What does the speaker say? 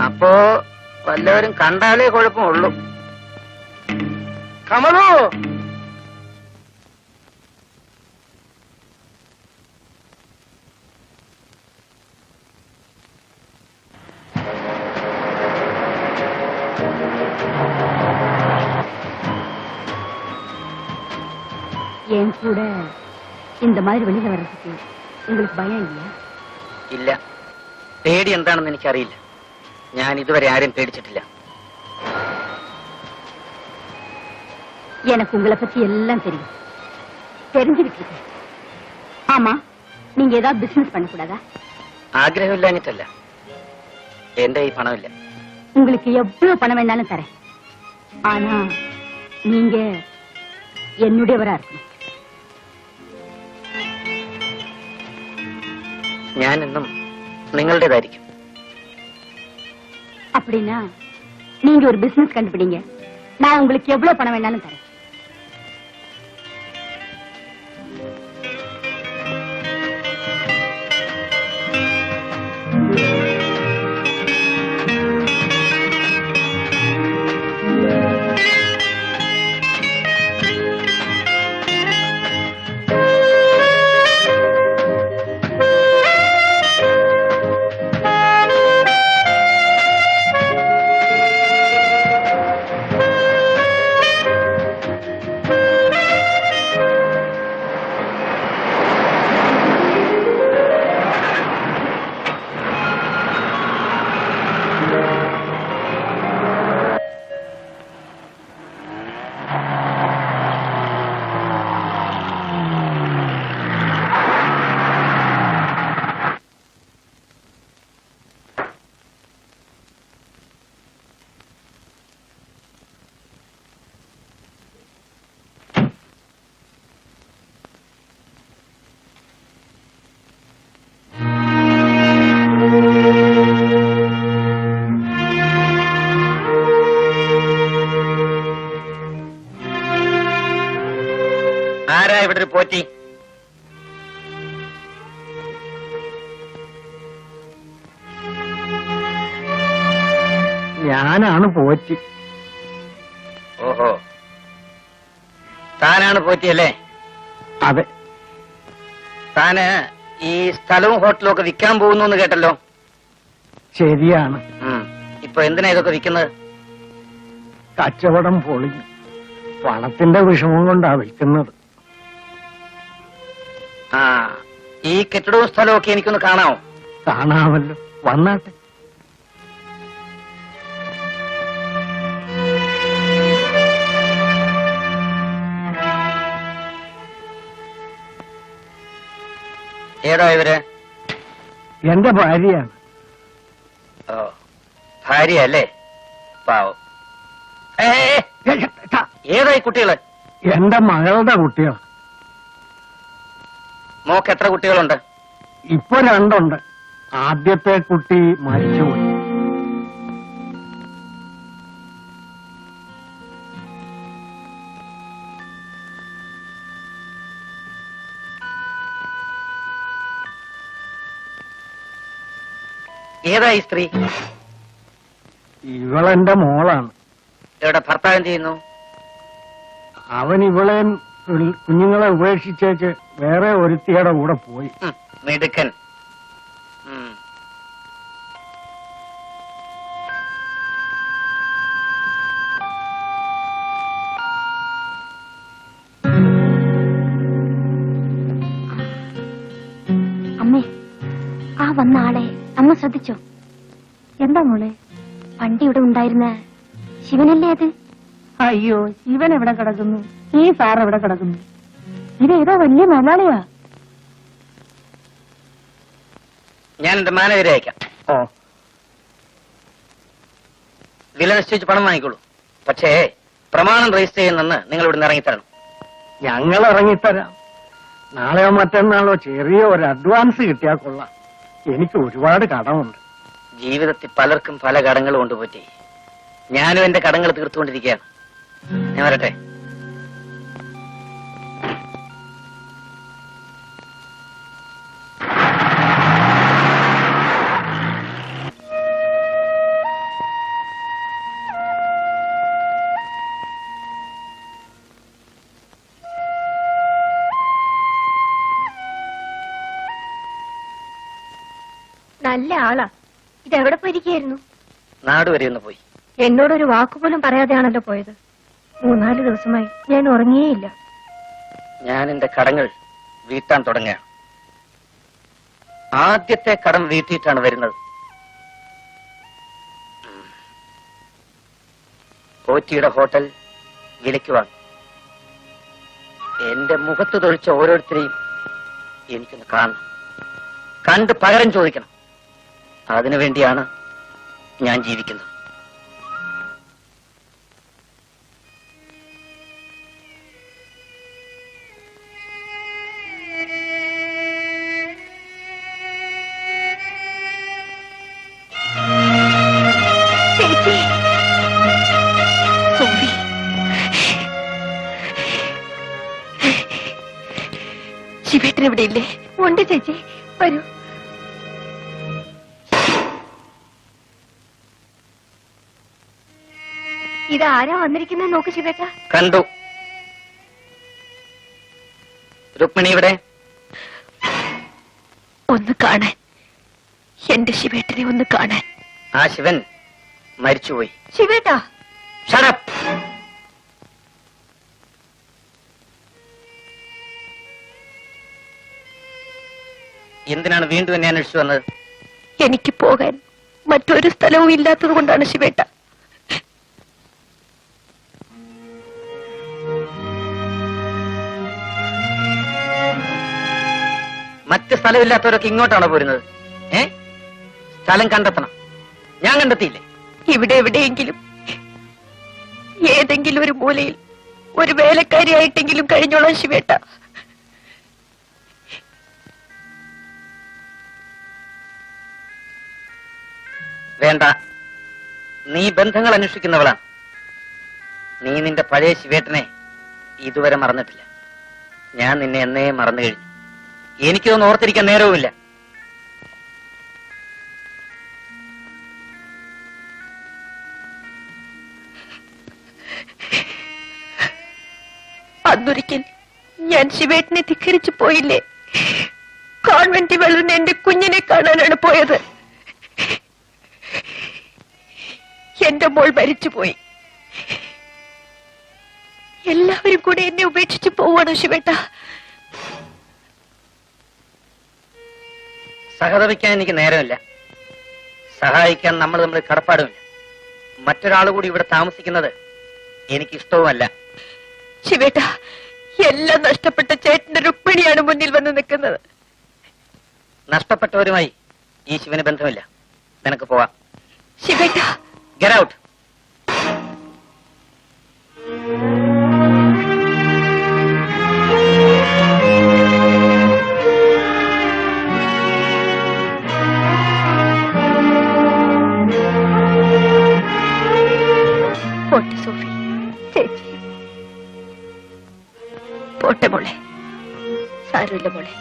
അപ്പോ വല്ലവരും കണ്ടാലേ കുഴപ്പമുള്ളൂ. കമലു, என் கூட இந்த மாதிரி வெளியில வர்றதுக்கு உங்களுக்கு பயம் இல்லையா? ഇല്ല, പേടി എന്താണെന്ന് എനിക്കറിയില്ല. ഞാൻ ഇതുവരെ ആരും പേടിച്ചിട്ടില്ല. எனக்கு உங்களை பத்தி எல்லாம் தெரியும், தெரிஞ்சுக்கிட்டு இருக்கேன். ஆமா, நீங்க ஏதாவது பிசினஸ் பண்ணக்கூடாதா? ആഗ്രഹമില്ലാഞ്ഞിട്ടല്ല, എന്റെ ഈ പണമില്ല. உங்களுக்கு எவ்வளவு பணம் வேணாலும் தரேன். ஆனா நீங்க என்னுடையவரா இருக்கணும். ഞാൻ എന്നും നിങ്ങളുടേതായിരിക്കും. அப்படின்னா நீங்க ஒரு பிசினஸ் கண்டுபிடிங்க, நான் உங்களுக்கு எவ்வளவு பணம் வேணாலும் தரேன். ആരാ ഇവിടെ ഒരു പോറ്റി? ഞാനാണ് പോറ്റി. ഓഹോ, താനാണ് പോറ്റിയല്ലേ? അതെ. താന് ഈ സ്ഥലവും ഹോട്ടലും ഒക്കെ വിൽക്കാൻ പോകുന്നു എന്ന് കേട്ടല്ലോ. ശരിയാണ്. ഇപ്പൊ എന്തിനാ ഇതൊക്കെ വിൽക്കുന്നത്? കച്ചവടം പൊളിഞ്ഞു, പണത്തിന്റെ വിഷമം കൊണ്ടാ വിൽക്കുന്നത്. ആ, ഈ കെട്ടിടവും സ്ഥലവും ഒക്കെ എനിക്കൊന്ന് കാണാമോ? കാണാമല്ലോ, വന്നാട്ടെ. ഏതാ ഇവര്? എന്റെ ഭാര്യയാണ്. ഓ, ഭാര്യ അല്ലേ? പാവം. ഏതായി കുട്ടികള്? എന്റെ മകളുടെ കുട്ടികൾ. മോക്ക് എത്ര കുട്ടികളുണ്ട്? ഇപ്പൊ 2 ഉണ്ട്. ആദ്യത്തെ കുട്ടി മരിച്ചുപോയി. ഏതായി സ്ത്രീ? ഇവളെന്റെ മോളാണ്. ഇവിടെ ഭർത്താവ് എന്ത് ചെയ്യുന്നു? അവൻ ഇവളെ കുഞ്ഞുങ്ങളെ ഉപേക്ഷിച്ചേച്ച് വേറെ ഒരുത്തിയുടെ കൂടെ പോയി. മിടുക്കൻ. അമ്മേ, ആ വന്ന ആളെ അമ്മ ശ്രദ്ധിച്ചോ? എന്താ മോളെ? പണ്ട് ഇവിടെ ഉണ്ടായിരുന്ന ശിവനല്ലേ അത്? അയ്യോ, ശിവൻ എവിടെ കിടക്കുന്നു? ഈ സാർ എവിടെ കിടക്കുന്നു? ഇതേതോ വലിയ മലയാളിയാ. ഞാൻ എന്റെ മാനേജരെ അയക്കാം. ഓ, വില നിശ്ചയിച്ച് പണം വാങ്ങിക്കോളൂ. പക്ഷേ പ്രമാണം രജിസ്റ്റർ ചെയ്യുന്നെന്ന് നിങ്ങൾ ഇവിടുന്ന് ഇറങ്ങിത്തരണം. ഞങ്ങൾ ഇറങ്ങിത്തരാം. നാളെയോ മറ്റന്നാളോ ചെറിയ ഒരു അഡ്വാൻസ് കിട്ടിയാൽ കൊള്ളാം. എനിക്ക് ഒരുപാട് കടമുണ്ട്. ജീവിതത്തിൽ പലർക്കും പല കടങ്ങളും കൊണ്ട് പറ്റി. ഞാനും എന്റെ കടങ്ങൾ തീർത്തുകൊണ്ടിരിക്കുകയാണ്. ഞാൻ വരട്ടെ. നല്ല ആളാ. ഇതെവിടെ പോയിരിക്കായിരുന്നു? നാട് വരെ ഒന്ന് പോയി. എന്നോടൊരു വാക്കുപോലും പറയാതെയാണല്ലോ പോയത്. 3-4 ദിവസമായി ഞാൻ ഉറങ്ങിയേയില്ല. ഞാൻ എന്റെ കടങ്ങൾ വീട്ടാൻ തുടങ്ങുകയാണ്. ആദ്യത്തെ കടം വീട്ടിയിട്ടാണ് വരുന്നത്. കോച്ചിയുടെ ഹോട്ടൽ വിലയ്ക്ക് വാങ്ങി. എന്റെ മുഖത്ത് തൊഴിച്ച ഓരോരുത്തരെയും എനിക്കൊന്ന് കാണണം, കണ്ട് പകരം ചോദിക്കണം. അതിനുവേണ്ടിയാണ് ഞാൻ ജീവിക്കുന്നത്. ശിവേട്ടൻ ഇവിടെ ഇല്ലേ? ഉണ്ട് ചേച്ചി, വരൂ. ഇതാരാ വന്നിരിക്കുന്നത് നോക്ക് ശിവേട്ട. കണ്ടു. രുക്മിണി ഇവിടെ. ഒന്ന് കാണാൻ, എന്റെ ശിവേട്ടനെ ഒന്ന് കാണാൻ. ആ ശിവൻ മരിച്ചുപോയി. ശിവേട്ടാ, Shut up. എന്തിനാണ് വീണ്ടും എന്നെ അന്വേഷിച്ചു വന്നത്? എനിക്ക് പോകാൻ മറ്റൊരു സ്ഥലവും ഇല്ലാത്തത് കൊണ്ടാണ് ശിവേട്ട. മറ്റ് സ്ഥലമില്ലാത്തവരൊക്കെ ഇങ്ങോട്ടാണോ പോരുന്നത്? സ്ഥലം കണ്ടെത്തണം. ഞാൻ കണ്ടെത്തിയില്ലേ? ഇവിടെ എവിടെയെങ്കിലും ഏതെങ്കിലും ഒരു മൂലയിൽ ഒരു വേലക്കാരിയായിട്ടെങ്കിലും കഴിഞ്ഞോളാം ശിവേട്ട. വേണ്ട, നീ ബന്ധങ്ങൾ അന്വേഷിക്കുന്നവളാണ്. നീ നിന്റെ പഴയ ശിവേട്ടനെ ഇതുവരെ മറന്നിട്ടില്ല. ഞാൻ നിന്നെ എന്നേ മറന്നു കഴിഞ്ഞു. എനിക്കൊന്നും ഓർത്തിരിക്കാൻ നേരവുമില്ല. അന്നൊരിക്കൽ ഞാൻ ശിവേട്ടനെ ധിക്കരിച്ചു പോയില്ലേ? കോൺവെന്റിൽ വളർന്ന എന്റെ കുഞ്ഞിനെ കാണാനാണ് പോയത്. എന്റെ മോൾ മരിച്ചുപോയി. എല്ലാവരും കൂടെ എന്നെ ഉപേക്ഷിച്ചു പോവാണോ ശിവേട്ട? സഹതപിക്കാൻ എനിക്ക് നേരമില്ല. സഹായിക്കാൻ നമ്മൾ തമ്മിൽ കടപ്പാടുമില്ല. മറ്റൊരാൾ കൂടി ഇവിടെ താമസിക്കുന്നത് എനിക്കിഷ്ടവുമല്ല. ശിവേട്ട, എല്ലാം നഷ്ടപ്പെട്ട ചേട്ടന്റെ രുക്മിണിയാണ് മുന്നിൽ വന്ന് നിൽക്കുന്നത്. നഷ്ടപ്പെട്ടവരുമായി ഈ ശിവന് ബന്ധമില്ല. നിനക്ക് പോവാം. ശിവേട്ട, Get out. പോട്ടെ സോഫി ചേച്ചി, പോട്ടെ മോളെ, സാരമില്ല മോളെ.